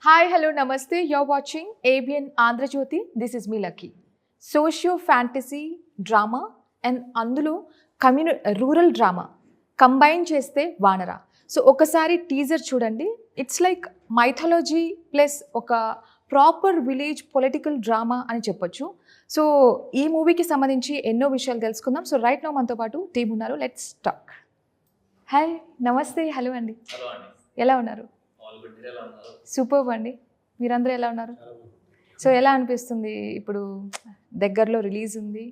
Hi, hello, namaste. You're watching ABN Andhra Jyoti. This is me, Lucky. Socio fantasy drama and అందులో rural drama combine చేస్తే వానరా. So ఒకసారి teaser చూడండి. It's like mythology plus ఒక proper village political drama అని చెప్పొచ్చు. So ఈ మూవీకి సంబంధించి ఎన్నో విషయాలు తెలుసుకుందాం. సో రైట్ నౌ మనతో పాటు టీం ఉన్నారు. Let's talk. హాయ్, నమస్తే, హలో అండి. ఎలా ఉన్నారు? సూపర్ అండి. మీరందరూ ఎలా ఉన్నారు? సో ఎలా అనిపిస్తుంది? ఇప్పుడు దగ్గరలో రిలీజ్ ఉంది.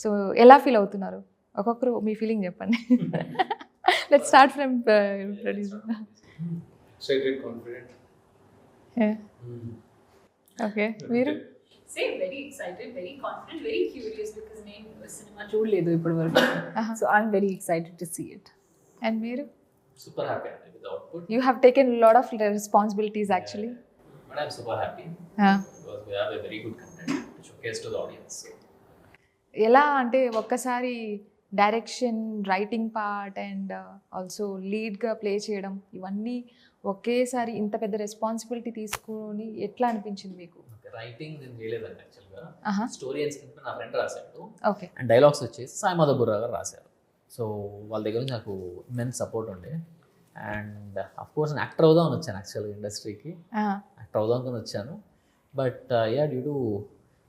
సో ఎలా ఫీల్ అవుతున్నారు? ఒక్కొక్కరు మీ ఫీలింగ్ చెప్పండి. Let's start from producer. Excited, confident. Okay, మీరు? Same, very excited, very confident, very curious because నేను సినిమా చూడలేదు ఇప్పటి వరకు. So I'm very excited to see it. And మీరు? Super happy with the output. You have taken a lot of responsibilities actually. But I'm super happy because we have a very good content to showcase to the audience. So. ఎలా అంటే ఒక్కసారి direction, writing part and also లీడ్గా play చేయడం, ఇవన్నీ ఒకేసారి ఇంత పెద్ద responsibility తీసుకొని ఎట్లా అనిపించింది మీకు? రైటింగ్ నేను చేయలేదండి యాక్చువల్గా. స్టోరీ అండ్ స్క్రిప్ట్ నా ఫ్రెండ్ రాశాడు. ఓకే. అండ్ డైలాగ్స్ వచ్చేసి సాయి మాధవ్ గారు రాశారు. సో వాళ్ళ దగ్గర నుంచి నాకు ఇమెన్స్ సపోర్ట్ ఉండే. అండ్ అఫ్ కోర్స్ నేను యాక్టర్ అవుదామని వచ్చాను యాక్చువల్గా ఇండస్ట్రీకి. యాక్టర్ అవుదామని వచ్చాను. But due to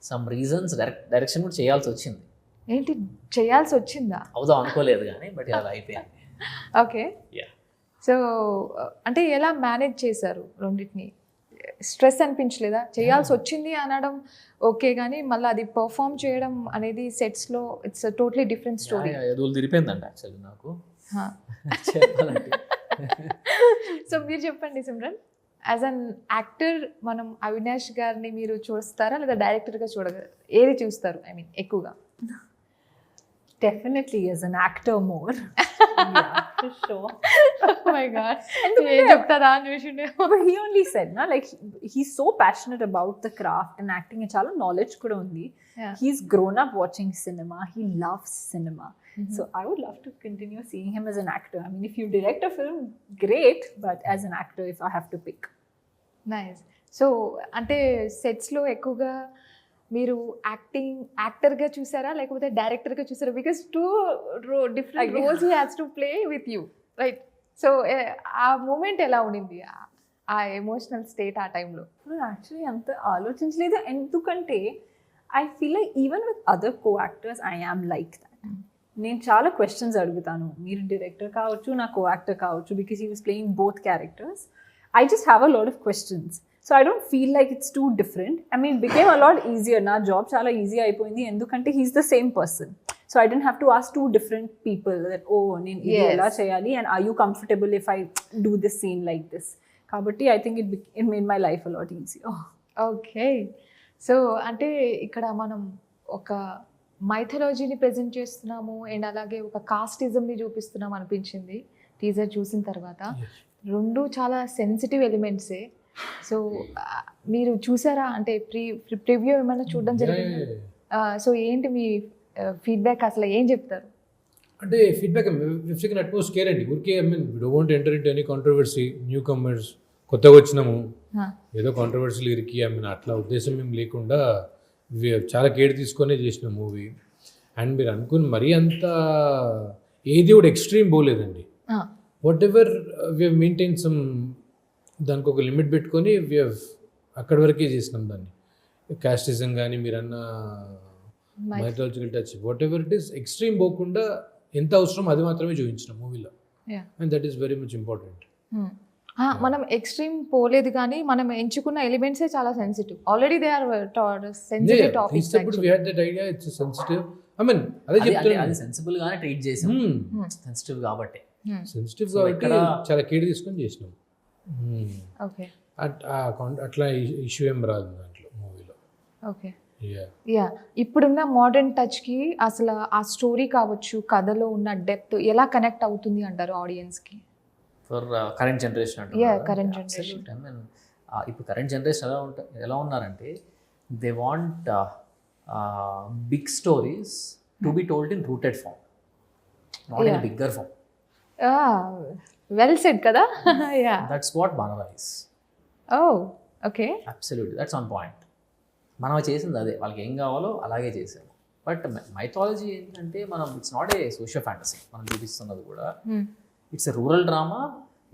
some reasons direction కూడా చేయాల్సి వచ్చింది. ఏంటి చేయాల్సి వచ్చిందా? అవుదాం అనుకోలేదు కానీ బట్ అది అయిపోయింది. ఓకే. యా. సో అంటే ఎలా మేనేజ్ చేశారు రెండింటిని? స్ట్రెస్ అనిపించలేదా? చేయాల్సి వచ్చింది అనడం ఓకే, కానీ మళ్ళీ అది పర్ఫామ్ చేయడం అనేది సెట్స్లో ఇట్స్ టోటలీ డిఫరెంట్ స్టోరీ. ఎదులు తిరిపోయిందండి యాక్చువల్లీ నాకు చెప్పాలంటే. సో మీరు చెప్పండి సిమ్రన్, యాజ్ అన్ యాక్టర్ మనం అవినాష్ గారిని మీరు చూస్తారా లేదా డైరెక్టర్గా ఏది చూస్తారు? ఐ మీన్ ఎక్కువగా. Definitely as an actor more. Yeah, for sure. Oh my God. ఏం చెప్తారా అని చూసిండే. But he only said, na, like he's so passionate about the craft and acting and chala knowledge kuda undi. Yeah. He's grown up watching cinema. He loves cinema. So I would love to continue seeing him as an actor. I mean, if you direct a film, great, but as an actor, if I have to pick. Nice. So అంటే సెట్స్లో ఎక్కువగా మీరు యాక్టర్గా చూసారా లేకపోతే డైరెక్టర్గా చూసారా? Because two different roles he has to play with you, right? So ఆ మూమెంట్ ఎలా ఉండింది, ఆ ఎమోషనల్ స్టేట్ ఆ టైంలో? యాక్చువల్లీ అంత ఆలోచించలేదు, ఎందుకంటే I feel like even with other co actors I am like that. నేను చాలా క్వశ్చన్స్ అడుగుతాను, మీరు డైరెక్టర్ కావచ్చు, నా కో యాక్టర్ కావచ్చు, because he was playing both characters. I just have a lot of questions. So I don't feel like it's too different. I mean, it became a lot easier. Na job chala easy ayipoyindi endukante he's the same person. So I didn't have to ask two different people that, oh, nenu idi ela cheyali and are you comfortable if I do this scene like this? Kabatti I think it made my life a lot easier. Okay. So అంటే ఇక్కడ మనం ఒక మైథాలజీని present చేస్తున్నాము and అలాగే ఒక కాస్టిజంని చూపిస్తున్నాం అనిపించింది teaser చూసిన తర్వాత. రెండు చాలా సెన్సిటివ్ ఎలిమెంట్సే. సో మీరు చూసారా? అంటే ప్రివ్యూ ఏమైనా చూడడం జరిగింది? సో ఏంటి మీ ఫీడ్బ్యాక్? అసలు ఏం చెప్తారు? అంటే ఫీడ్బ్యాక్ వెబ్సైట్ అట్మాస్ఫియర్ అండి. ఊరికే I mean we don't enter into any controversy. Newcomers, కొత్తగా వచ్చినాము, ఏదో కాంట్రవర్సీలు ఇరికి ఐ మీన్ అట్లా ఉద్దేశం ఏం లేకుండా చాలా కేర్ తీసుకొనే చేసిన మూవీ. అండ్ మీరు అనుకుని మరీ అంత ఏది కూడా ఎక్స్ట్రీమ్ పోలేదండి. What ever we have maintain some, దానికి ఒక లిమిట్ పెట్టుకొని వీ హెవ్ అక్కడి వరకే చేసినాం దాన్ని. కాస్టిజం కానీ మీరన్న mythological touch, whatever it is extreme పోకుండా ఎంత అవసరం అది మాత్రమే చూపించినాం మూవీలో. And that is very much important. మనం ఎక్స్ట్రీమ్ పోలేదు కానీ మనం ఎంచుకున్న ఎలిమెంట్సే చాలా sensitive. Already they are sensitive topics. We had that idea, it's sensitive. I mean అదే చెప్తున్నా, అది సెన్సిబుల్ గానే ట్రీట్ చేసాం. సెన్సిటివ్ కాబట్టి చాలా కేర్ తీసుకొని చేసినాం. ఓకే. అట్లా ఇష్యూ ఏం రాదు దాంట్లో మూవీలో. ఓకే. యా. ఇప్పుడున్న మోడర్న్ టచ్కి అసలు ఆ స్టోరీ కావచ్చు, కథలో ఉన్న డెప్త్ ఎలా కనెక్ట్ అవుతుంది అంటారు ఆడియన్స్కి? ఫర్ కరెంట్ జనరేషన్ అంటే కరెంట్ జనరేషన్. ఇప్పుడు కరెంట్ జనరేషన్ ఎలా ఉన్నారంటే they want big stories to be told in rooted form, not in bigger form. Well said కదా. యా, దట్స్ వాట్ బాణరా is. Oh okay. Absolutely that's on point. మనం చేసింది అదే, వాళ్ళకి ఏం కావాలో అలాగే చేసాము. బట్ మైథాలజీ ఏంటంటే మనం it's not a socio fantasy, మనం చూపిస్తున్నది కూడా it's a rural drama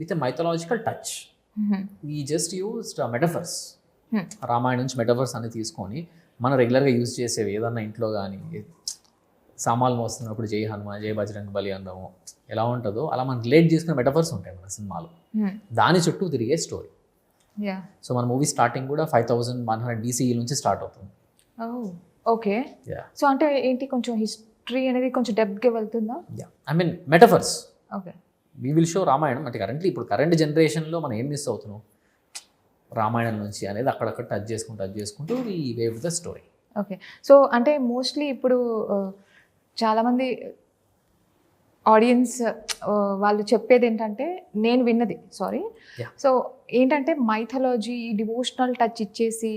with a mythological touch. We just used metaphors, Ramayanam నుంచి మెటఫర్స్ అన్ని తీసుకొని మనం రెగ్యులర్గా యూజ్ చేసేవి ఏదన్నా ఇంట్లో కానీ సామాన్లు మోస్తున్నప్పుడు జై హనుమాన్ జై బజరంగ బలి అనడము ఎలా ఉంటుందో అలా మనం రిలేట్ చేసుకునే మెటఫర్స్ ఉంటాయి మన సినిమాలో, దాని చుట్టూ తిరిగే స్టోరీ. సో మన మూవీ స్టార్టింగ్ కూడా 5100 BCE నుంచి స్టార్ట్ అవుతుంది. ఓకే. సో అంటే ఏంటి, కొంచెం హిస్టరీ అనేది కొంచెం డెప్త్గా వెళ్తుందా? I mean metaphors. Okay. We will show Ramayanam అంటే ఇప్పుడు కరెంట్ జనరేషన్లో మనం ఏం మిస్ అవుతున్నాం రామాయణం నుంచి అనేది అక్కడక్కడ టచ్ చేసుకుంటూ we wave the story. Okay. So అంటే మోస్ట్లీ ఇప్పుడు చాలామంది ఆడియన్స్ వాళ్ళు చెప్పేది ఏంటంటే, నేను విన్నది సో ఏంటంటే మైథాలజీ డివోషనల్ టచ్ ఇచ్చేసి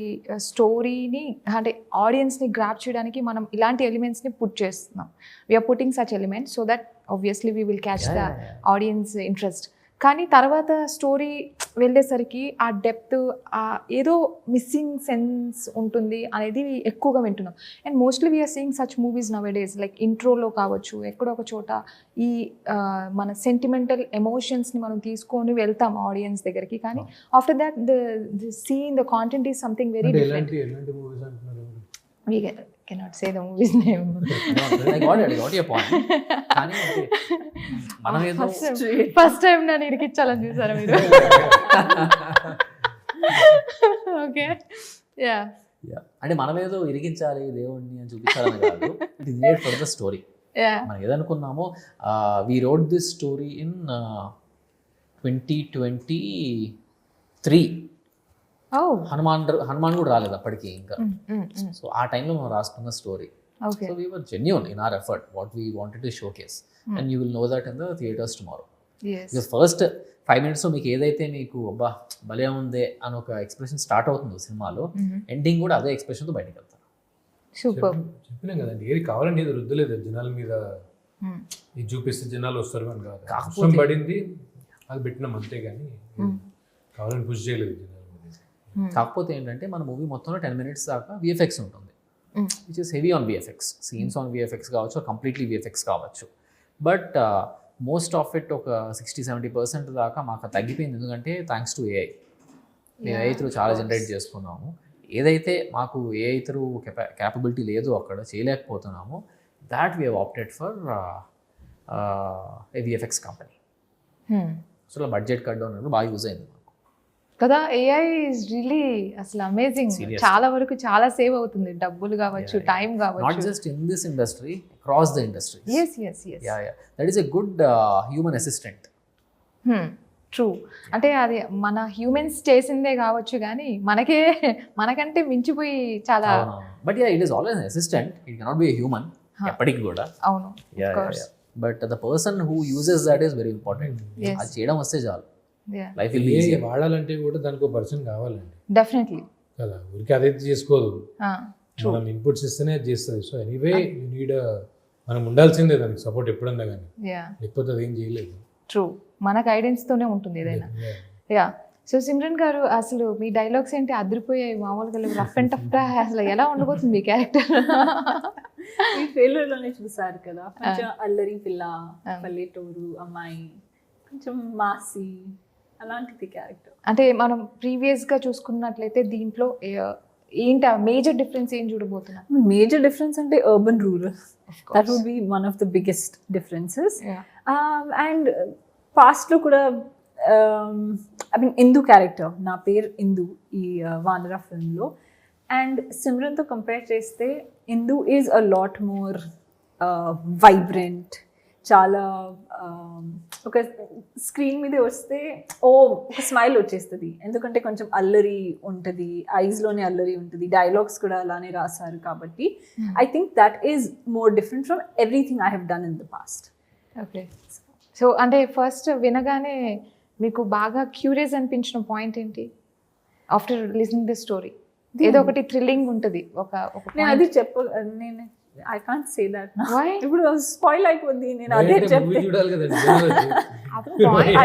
స్టోరీని అంటే ఆడియన్స్ని గ్రాప్ చేయడానికి మనం ఇలాంటి ఎలిమెంట్స్ని పుట్ చేస్తున్నాం. We are putting such elements so that obviously we will catch the audience interest. కానీ తర్వాత స్టోరీ వెళ్ళేసరికి ఆ డెప్త్ ఏదో మిస్సింగ్ సెన్స్ ఉంటుంది అనేది ఎక్కువగా వింటున్నాం. And mostly we are seeing such movies nowadays, like ఇంట్రోలో కావచ్చు ఎక్కడో ఒక చోట ఈ మన సెంటిమెంటల్ ఎమోషన్స్ని మనం తీసుకొని వెళ్తాం ఆడియన్స్ దగ్గరికి, కానీ after that the scene the content is something very different. We cannot say the movie's name. I got your point. కానీ మనం ఏదో ఫస్ట్ టైం నన్ను ఇరికించాలని చూసారా మీరు? ఓకే. అంటే మనం ఏదో ఇరికించాలి దేవుణ్ణి అని చూపించాలని కాదు, it is made for the story. మనం ఏదనుకున్నామో we wrote this story in 2023. Hanuman కూడా రాలేదు అప్పటికి ఇంకా. సో ఆ టైంలో మనం రాసుకున్న story. So we were genuine in our effort what we wanted to showcase, and you will know that in the theatres tomorrow. First 5 minutes మీకు ఏదైతే మీకు అబ్బా భలే ఉందే అని ఒక ఎక్స్ప్రెషన్ స్టార్ట్ అవుతుందో సినిమాలో, ఎండింగ్ కూడా అదే ఎక్స్ప్రెషన్తో బయటకు వెళ్తారు. సూపర్. చెప్పినాం కదండి, ఏది కావాలండి ఏది రుద్దలేదు జనాల మీద, ఇది చూపిస్తే జనాలు వస్తారు అని కాదు, కాకపోతే పడింది అది పెట్టినాం అంతే, కానీ కావాలని పుష్ చేయలేదు జనాల మీద. కాకపోతే ఏంటంటే మన మూవీ మొత్తంలో 10 minutes దాకా VFX ఉంటుంది, which is heavy on VFX, scenes on VFX కావచ్చు, కంప్లీట్లీ VFX కావచ్చు. బట్ మోస్ట్ ఆఫ్ ఇట్ ఒక 60-70% దాకా మాకు తగ్గిపోయింది, ఎందుకంటే thanks to AI. AI through చాలా జనరేట్ చేసుకున్నాము. ఏదైతే మాకు AI త్రూ క్యాపబిలిటీ లేదో అక్కడ చేయలేకపోతున్నామో, that we have opted for a VFX కంపెనీ. సో బడ్జెట్ కట్ డౌన్ బాగా యూజ్ అయింది కదా. AI ఈజ్ రియలీ అసలు అమేజింగ్, చాలా వరకు చాలా సేవ్ అవుతుంది, డబ్బులు కావచ్చు, టైం కావచ్చు. Not just in this industry, across the industry. That is a good human assistant. True. అంటే అది మన హ్యూమన్స్ చేసిందే కావచ్చు, కానీ మనకంటే మించిపోయి చాలా. But it is always assistant, it cannot be a human ఎప్పటికి కూడా. అవును. But the person who uses that is very important. అది చేయడం వస్తే చాలు, లైఫ్ వాడాలంటే కూడా దానికి ఒక పర్సన్ కావాలండి. డెఫినెట్లీ కదా, ఊరికి అదైతే చేసుకోదు, మనం ఇన్పుట్స్ ఇస్తేనే అది చేస్తుంది. సో ఎనీవే యూ నీడ్, మనం ఉండాల్సిందే దానికి సపోర్ట్ ఎప్పుడన్నా కానీ, లేకపోతే అదేం చేయలేదు. ట్రూ. మన గైడెన్స్తోనే ఉంటుంది ఏదైనా. సో సిమ్రన్ గారు, అసలు మీ డైలాగ్స్ ఏంటి అదిరిపోయాయి, మామూలుగా రఫ్ అండ్ టఫ్. అసలు ఎలా ఉండబోతుంది మీ క్యారెక్టర్? ఈ ట్రైలర్లోనే చూసారు కదా, కొంచెం అల్లరి పిల్ల, పల్లెటూరు అమ్మాయి, కొంచెం మాసి, అలాంటిది క్యారెక్టర్. అంటే మనం ప్రీవియస్గా చూసుకున్నట్లయితే దీంట్లో ఏంటి మేజర్ డిఫరెన్స్ ఏం చూడబోతున్నాం? మేజర్ డిఫరెన్స్ అంటే urban rural, that would be one of the biggest differences. And పాస్ట్లో కూడా ఐ మీన్ ఇందు క్యారెక్టర్, నా పేరు ఇందు ఈ వానర ఫిల్మ్లో, అండ్ సిమ్రన్తో కంపేర్ చేస్తే Indu is a lot more vibrant. చాలా ఒక స్క్రీన్ మీద వస్తే ఒక స్మైల్ వచ్చేస్తుంది, ఎందుకంటే కొంచెం అల్లరి ఉంటుంది, ఐస్లోనే అల్లరి ఉంటుంది, డైలాగ్స్ కూడా అలానే రాశారు కాబట్టి I think that is more different from everything I have done in the past. Okay. So అంటే ఫస్ట్ వినగానే మీకు బాగా క్యూరియస్ అనిపించిన పాయింట్ ఏంటి ఆఫ్టర్ లిసనింగ్ ది స్టోరీ? ఏదో ఒకటి థ్రిల్లింగ్ ఉంటుంది. నేను అది నేను ఐ కాంట్ సే దట్. ఇప్పుడు స్పాయిల్ అయిపోద్ది, నేను అదే చెప్తే.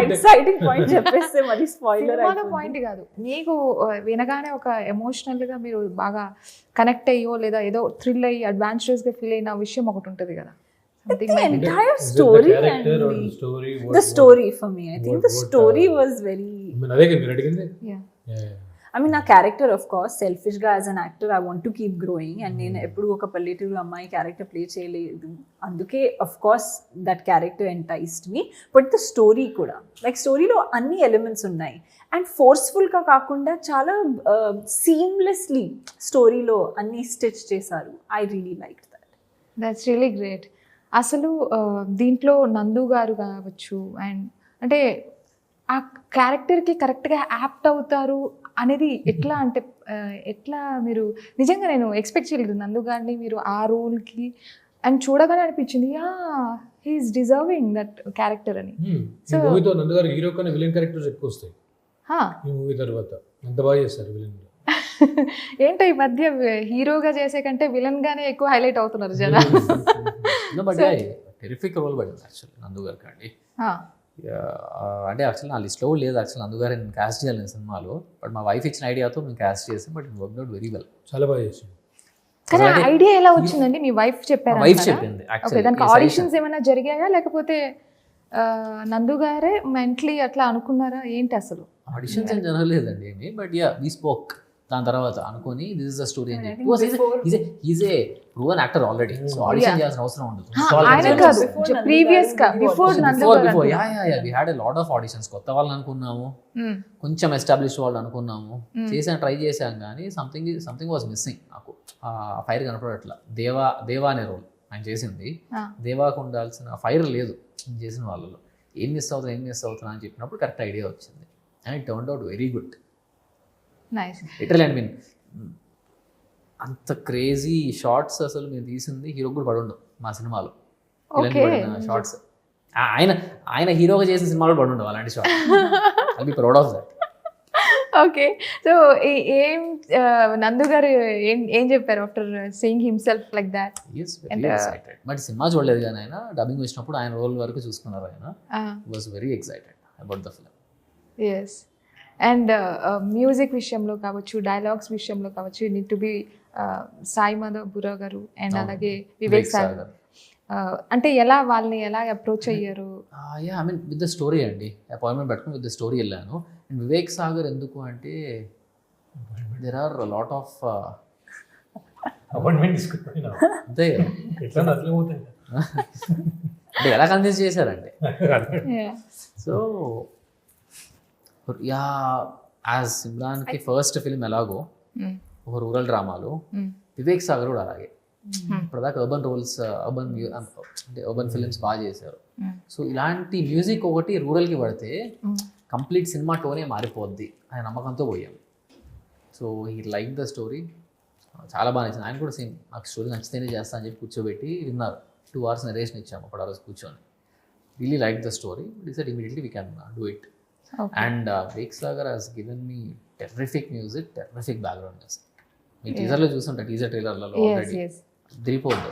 ఎక్సైటింగ్ పాయింట్ చెప్పేస్తే మరి స్పాయిలర్ సినిమాలో పాయింట్ కాదు, మీకు వినగానే ఒక ఎమోషనల్గా మీరు బాగా కనెక్ట్ అయ్యో లేదా ఏదో థ్రిల్ అయ్యి అడ్వాంచరస్గా ఫీల్ అయిన విషయం ఒకటి ఉంటుంది కదా. the entire story and story the story for me, I think the story was very, అదే కదా మీరు అడిగింది. Yeah. I mean, నా క్యారెక్టర్ ఆఫ్ కోర్స్ సెల్ఫిష్గా as an actor I want to keep growing, and నేను ఎప్పుడు ఒక పల్లెటూరు అమ్మాయి క్యారెక్టర్ ప్లే చేయలేదు, అందుకే of course that character enticed me. But the story కూడా లైక్ స్టోరీలో అన్ని ఎలిమెంట్స్ ఉన్నాయి అండ్ ఫోర్స్ఫుల్గా కాకుండా చాలా సీమ్లెస్లీ స్టోరీలో అన్ని స్టిచ్ చేశారు. I really like that. That's really great. అసలు దీంట్లో నందు గారు కావచ్చు అండ్ అంటే ఆ క్యారెక్టర్కి కరెక్ట్గా యాప్ట్ అవుతారు అనేది ఎట్లా అంటే ఎట్లా మీరు నిజంగా నేను ఎక్స్పెక్ట్ చేయలేదు నందు గారిని మీరు ఆ రోల్కి అండ్ చూడగానే అనిపించింది yeah he's deserving that character అని. ఈ మూవీతో నందు గారు హీరో కన్నా విలన్ క్యారెక్టర్స్ ఎక్కువ వస్తాయి ఈ మూవీ తర్వాత. ఎంత బాగా చేస్తారు విలన్. ఏంటో ఈ మధ్య హీరోగా చేసే కంటే విలన్ గానే ఎక్కువ హైలైట్ అవుతున్నారు జనాలు. టెరిఫిక్ రోల్ పడింది యాక్చువల్లీ నందు గారికి అండి. అంటే యాక్చువల్లీ నా లిస్ట్లో కూడా లేదు యాక్చువల్లీ నందు గారు నేను క్యాస్ట్ చేయాలి నేను సినిమాలో, బట్ మా వైఫ్ ఇచ్చిన ఐడియాతో మేము క్యాస్ట్ చేసాం, but it work out very well. చాలా బాగా చేసింది. కానీ ఐడియా ఎలా వచ్చిందండి? మీ వైఫ్ చెప్పారా? వైఫ్ చెప్పింది. ఓకే, దానికి ఆడిషన్స్ ఏమైనా జరిగాయా లేకపోతే నందు గారే మెంటలీ అట్లా అనుకున్నారా ఏంటి అసలు? ఆడిషన్స్ ఏం జరగలేదండి ఏమి, బట్ యా వి స్పోక్. దాని తర్వాత అనుకొని దిస్ ఇస్ ద స్టోరీ అని చెప్పి is a proven actor already, so audition చేయాల్సిన అవసరం ఉండదు. We had a lot of auditions. కొత్త వాళ్ళని అనుకున్నాము, కొంచెం ఎస్టాబ్లిష్ వాళ్ళు అనుకున్నాము, చేసాం ట్రై చేసాం, కానీ సంథింగ్ వాజ్ మిస్సింగ్. నాకు ఆ ఫైర్ కనపడట్లా. దేవా అనే రోల్ ఆయన చేసింది, దేవాకు ఉండాల్సిన ఫైర్ లేదు చేసిన వాళ్ళలో. ఏం మిస్ అవుతున్నా అని చెప్పినప్పుడు కరెక్ట్ ఐడియా వచ్చింది and it turned out very good. Nice. Literally I mean అంత క్రేజీ షార్ట్స్ అసలు మీరు తీసింది హీరో కూడా పడుండు మా సినిమాలో. షార్ట్స్ ఆయన హీరోగా చేసిన సినిమాలో పడుండవు అలాంటి shots. I be proud of that. Okay, so ఏం నందు గారు ఏం చెప్పారు after seeing himself like that? Very excited. But సినిమా చూడలేదు కానీ ఆయన డబ్బింగ్ వచ్చినప్పుడు ఆయన రోల్ వరకు చూసుకున్నారు. ఆయన was very excited about the film. Yes. And music విషయంలో కావచ్చు, డైలాగ్స్ విషయంలో కావచ్చు, you need to be Sai Madhav Burra గారు అండ్ అలాగే వివేక్ సాగర్. అంటే ఎలా వాళ్ళని ఎలా అప్రోచ్ అయ్యారు? I mean with the story అండి, అపాయింట్మెంట్ పెట్టుకుని విత్ ద స్టోరీ వెళ్ళాను. అండ్ వివేక్ సాగర్ ఎందుకు అంటే there are lot of appointment తీసుకున్నా అంతే అంటే ఎలా కన్విన్స్ చేశారంటే. సో యా యాజ్ సిమ్రాన్కి ఫస్ట్ ఫిల్మ్ ఎలాగో ఒక రూరల్ డ్రామాలో, వివేక్ సాగర్ కూడా అలాగే. ఇప్పటిదాకా అర్బన్ ఫిల్మ్స్ బాగా చేశారు. సో ఇలాంటి మ్యూజిక్ ఒకటి రూరల్కి పడితే కంప్లీట్ సినిమా టోనే మారిపోద్ది అనే నమ్మకంతో పోయాం. సో ఈ లైక్ ద స్టోరీ, చాలా బాగా నచ్చింది. ఆయన కూడా సేమ్ నాకు స్టోరీ నచ్చితేనే చేస్తా అని చెప్పి కూర్చోబెట్టి విన్నారు. 2 hours నరేషన్ ఇచ్చాము అప్పుడు ఆ రోజు కూర్చొని. Really like the story, decide immediately we can do it. And Vivek Sagar has given me terrific music, terrific background music. మీ టీజర్లో చూస్తుంటా, టీజర్ ట్రైలర్లలో ఆల్రెడీ దిరిపోద్ది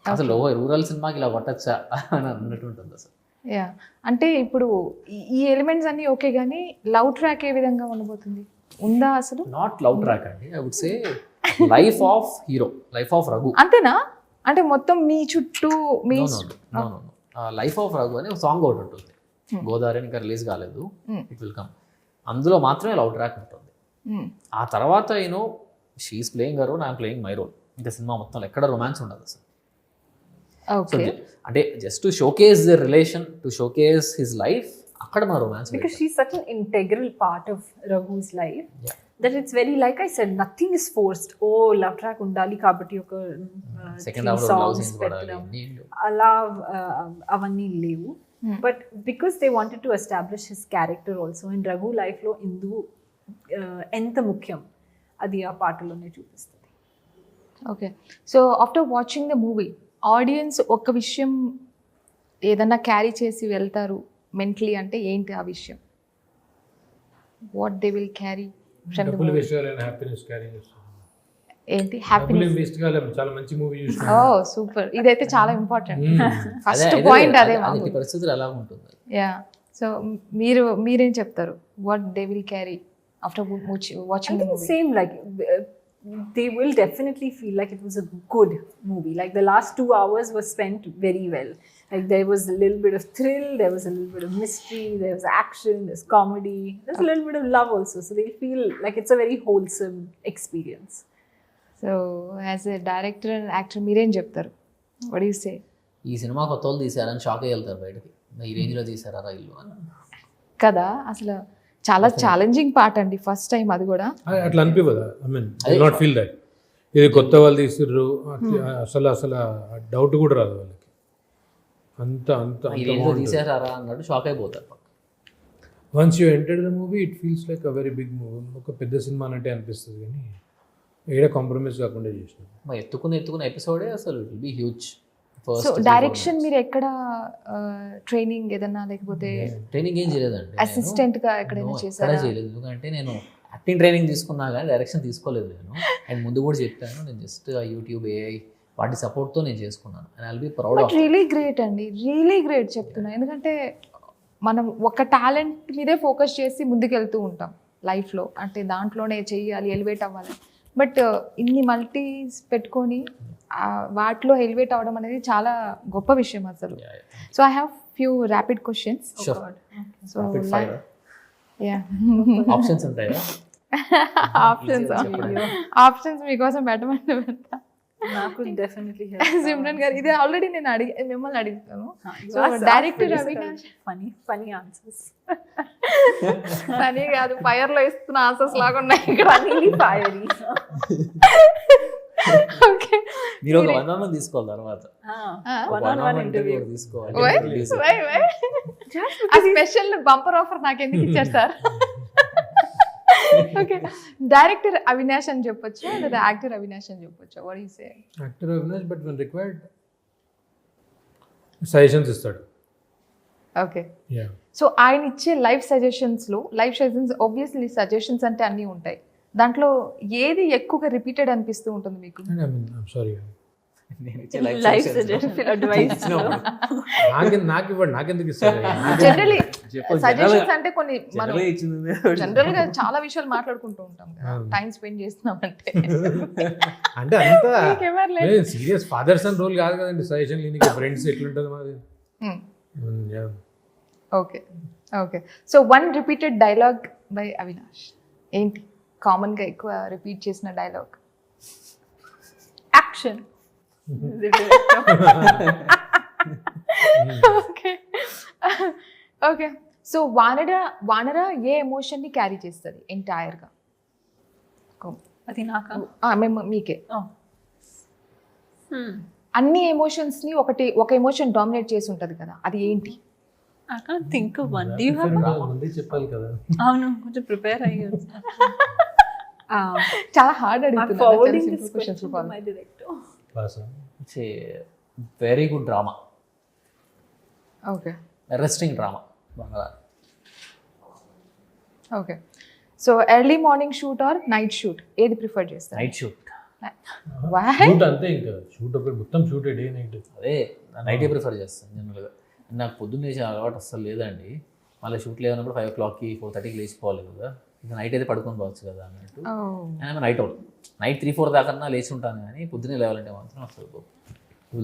అసలు రూరల్ సినిమాకి ఇలా పట్టచ్చా అని అన్నట్టు ఉంటుంది అసలు. యా, అంటే ఇప్పుడు ఈ ఎలిమెంట్స్ అన్ని ఓకే, కానీ లవ్ ట్రాక్ ఏ విధంగా ఉండబోతుంది? ఉందా అసలు? నాట్ లవ్ ట్రాక్ అండి, I would say life of hero, life of Raghu. అంతేనా? అంటే మొత్తం మీ చుట్టూ మీ లైఫ్ ఆఫ్ రఘు అని ఒక సాంగ్ ఒకటి ఉంటుంది, గోదావరి ఇంకా రిలీజ్ కాలేదు, ఇట్ విల్ కమ్. అందులో మాత్రమే లవ్ ట్రాక్ ఉంటుంది. ఆ తర్వాత you know she's playing her role, I'm playing my role. ఇంకా సినిమా మొత్తంలో ఎక్కడ రొమాన్స్ ఉండదు అసలు. అంటే just to showcase the relation, to showcase his life, అక్కడ మన romance. Because she's such an integral part of Raghu's life that it's very, like I said, nothing is forced. Oh, love track undali kabatti oka second half love scenes padali ala avanni levu. But because they wanted to establish his character also in Raghu life lo indu enta mukyam adi aa paatulone చూపిస్తుంది. Okay, so after watching the movie audience ఒక విషయం ఏదన్నా carry చేసి వెళ్తారు mentally అంటే ఏంటి ఆ విషయం? What they will carry from the movie? ఏంటి డబ్బులు హ్యాపీనెస్? ఏం వేస్ట్ కాలేము, చాలా మంచి మూవీ చూసినాం. ఓ సూపర్, ఇదైతే చాలా ఇంపార్టెంట్. ఫస్ట్ అదే పాయింట్ అదే అది ఎట్టి పరిస్థితులు ఎలా ఉంటుంది. యా. సో మీరేం చెప్తారు, what they will carry after watching the movie? Same, like they will definitely feel like it was a good movie. Like the last 2 hours were spent very well. Like there was a little bit of thrill, there was a little bit of mystery, there was action, there's comedy, there's a little bit of love also. So they feel like it's a very wholesome experience. So as a director and actor మీరేం చెప్తారు, what you సే? ఈ cinema కొత్త వాళ్ళు తీసారని shock అయ్యి వెళ్తారు బయటకి, ఈ రేంజ్లో తీసారా ఇల్లు అని కదా, అసలు చాలా ఛాలెంజింగ్ పార్ట్ అండి, ఫస్ట్ టైం అది కూడా. అట్లా అనిపివ్వదా? I mean not feel that ఇది కొత్త వాళ్ళు తీసిర్రు అసలు డౌట్ కూడా రాదు వాళ్ళకి. అంత అంత ఈ రేంజ్లో తీసారా అన్నట్టు షాక్ అయిపోతారు. Once you entered the movie it feels like a very big movie, ఒక పెద్ద సినిమా అంటే అనిపిస్తుంది, కానీ ఏడ కాంప్రమైజ్ కాకుండా చేసినాం. మా ఎత్తుకున్న ఎపిసోడే అసలు it will be huge. So direction మీరు ఎక్కడ ట్రైనింగ్ ఏదన్నా లేకపోతే ట్రైనింగ్ ఏం చేయలేదండి, అసిస్టెంట్ గా ఎక్కడైనా ఎక్కడా చేశారా? చేయలేదు. ఎందుకంటే నేను యాక్టింగ్ ట్రైనింగ్ తీసుకున్నా కానీ డైరెక్షన్ తీసుకోలేదు నేను. అండ్ ముందు కూడా చెప్పాను, నేను జస్ట్ యూట్యూబ్ ఏఐ వాటి సపోర్ట్తో నేను చేసుకున్నాను. And I'll be proud of. Really great అండి, రియలీ గ్రేట్ చెప్తున్నా. ఎందుకంటే మనం ఒక టాలెంట్ మీదే ఫోకస్ చేసి ముందుకెళ్తూ ఉంటాం లైఫ్లో, అంటే దాంట్లోనే చెయ్యాలి, ఎలివేట్ అవ్వాలి. బట్ ఇన్ని మల్టీస్ పెట్టుకొని వాటిలో ఎలివేట్ అవ్వడం అనేది చాలా గొప్ప విషయం అసలు. So I have few rapid questions. So yeah, options ఉంటాయా? ఆప్షన్స్ మీకోసం పెట్టమంటే పెడతా. నాకు definitely సిమ్రన్ గారు, ఇది ఆల్రెడీ నేను మిమ్మల్ని అడుగుతాను. So director Avinash, funny answers. అని కాదు, ఫైర్ లో ఇస్తున్న ఆన్సర్స్ లాగా ఉన్నాయి ఇక్కడ. Fiery. ఓకే, మీరు ఒక 1-on-1 తీసుకోవాలి తర్వాత. One-on-one interview. తీసుకోవాలి. ఆ స్పెషల్ బంపర్ ఆఫర్ నాకు ఎందుకు ఇచ్చారు సార్? ఓకే, డైరెక్టర్ అవినాష్ అని చెప్పొచ్చు లేదా యాక్టర్ అవినాష్ అని చెప్పొచ్చు? What you say? Actor Avinash, but when required suggestions ఇస్తాడు. Okay, yeah. సో ఆయన ఇచ్చే లైఫ్ సజెషన్స్లో, లైఫ్ సజెషన్స్ ఆబ్వియస్లీ సజెషన్స్ అంటే అన్నీ ఉంటాయి, దాంట్లో ఏది ఎక్కువగా రిపీటెడ్ అనిపిస్తూ ఉంటుంది మీకు? I mean I'm sorry, Life suggestion advice. నాకు ఇవ్వండి, నాకెందుకు ఇస్తారు? జనరలీ సజెషన్స్ అంటే కొన్ని మనం జనరల్ గా చాలా విషయాలు మాట్లాడుకుంటూ ఉంటాం కదా, టైం స్పెండ్ చేస్తున్నాం అంటే. అంటే అంతా సీరియస్ ఫాదర్ సన్ రోల్ కాదు కదండి సజెషన్ లేనికి. ఫ్రెండ్స్ ఎట్లుంటుంది మాది. Okay okay, so one repeated dialogue by Avinash ఏంటి? కామన్ గా ఎక్కువ రిపీట్ చేసిన dialogue? Action. Okay okay, so వానర ఏ ఎమోషన్ ని క్యారీ చేస్తుంది ఎంటైర్ గా? అది నాకా? మీకే. అన్ని ఎమోషన్స్ ని ఒక ఎమోషన్ డామినేట్ చేసి ఉంటది కదా, అది ఏంటి? I can't think of one. Do you have one? ముందే చెప్పాలి కదా. అవును, కొంచెం ప్రిపేర్ అయ్యాను. చాలా హార్డ్ I'm అడుగుతున్నా. forwarding this question to my director. Very good drama, okay arresting drama. Okay, so early morning shoot or night shoot, ఏది prefer చేస్తారు? Night shoot. షూట్ అంతే, ఇంకా షూట్ ఒకటి మొత్తం షూట్ డే నైట్. అదే నైటే ప్రిఫర్ చేస్తాను జనరల్గా. నాకు పొద్దున్న లేచే అలవాటు అస్సలు లేదండి. మళ్ళీ షూట్ లేనప్పుడు 5 o'clockకి 4:30కి లేచిపోవాలి కదా, ఇంకా నైట్ అయితే పడుకొని పోవచ్చు కదా అన్నట్టు. నేను నైట్ అవుట్, నైట్ 3-4 దాకా లేచి ఉంటాను, కానీ పొద్దున్నే లేవాలంటే మాత్రం అసలు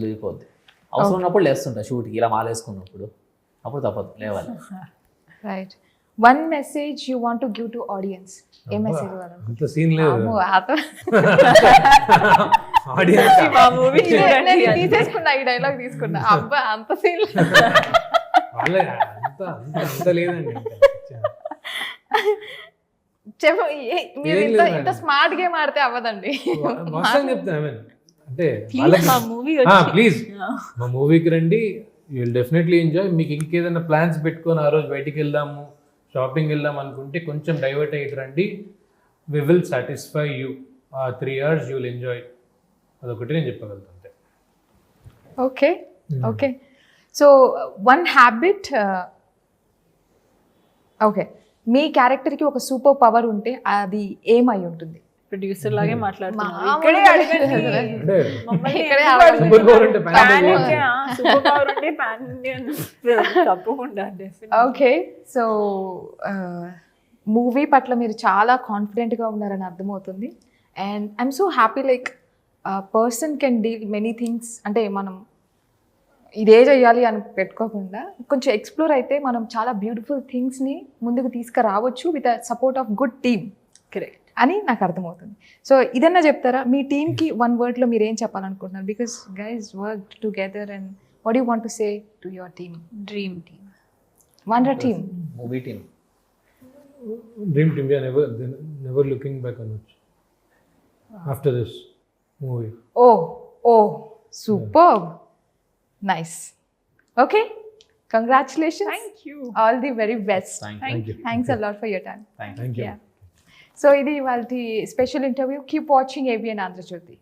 లేకపోద్ది. అవసరం ఉన్నప్పుడు లేస్తుంటా షూట్కి, ఇలా మాలేసుకున్నప్పుడు, అప్పుడు తప్పదు లేవాలి. Right, one message you want to give to audience, A message? అంత సీన్ లేదు తీసేసుకున్నా, ఈ డైలాగ్ తీసుకున్నా. అబ్బా అంత సీన్ అంత లేదండి. చెప్పు, మీరు ఇంత స్మార్ట్ గేమ్ ఆడితే అవ్వదండి. వాస్తవం చెప్తాను అంటే, ప్లీజ్ మా మూవీకి రండి, యూ విల్ డెఫినెట్లీ ఎంజాయ్. మీకు ఇంకేదైనా ప్లాన్స్ పెట్టుకొని ఆ రోజు బయటికి వెళ్దాము, షాపింగ్ వెళ్దాం అనుకుంటే కొంచెం డైవర్ట్ అయ్యి రండి. We will satisfy you. 3 hours you will enjoy. అదొకటి నేను చెప్పగలుగుతాను అంతే. Okay okay, so one habit. Okay, మీ క్యారెక్టర్కి ఒక సూపర్ పవర్ ఉంటే అది ఏమై ఉంటుంది? ప్రొడ్యూసర్ లాగే మాట్లాడుతున్నారు. మామూలుగా ఇక్కడే అడగండి. అంటే మమ్మల్ని ఇక్కడే ఎందుకు అడగండి. సూపర్ పవర్ అంటే pan Pan India. India, super power ఉంటే పాన్ ఇండియన్ తప్పకుండా డెఫినెట్. ఓకే సో మూవీ పట్ల మీరు చాలా కాన్ఫిడెంట్గా ఉన్నారని అర్థమవుతుంది. And I'm so happy like person can deal many things. అంటే మనం ఇదే చేయాలి అని పెట్టుకోకుండా కొంచెం ఎక్స్ప్లోర్ అయితే మనం చాలా బ్యూటిఫుల్ థింగ్స్ని ముందుకు తీసుకురావచ్చు with the support of good team correct. అని నాకు అర్థమవుతుంది. సో ఇదన్నా చెప్తారా మీ టీమ్కి వన్ వర్డ్లో మీరు ఏం చెప్పాలనుకుంటున్నారు? Because guys work together and what you want to say to your team? Dream team. Wonder team. Movie team. Dream team. Never looking back అనొచ్చు after this movie. Oh super nice. Okay, congratulations. Thank you. All the very best. Thank you. Thanks a lot for your time. Thank you. Thank you. So ఇది వాళ్ళ special interview. Keep watching ABN Andhra Jyothi.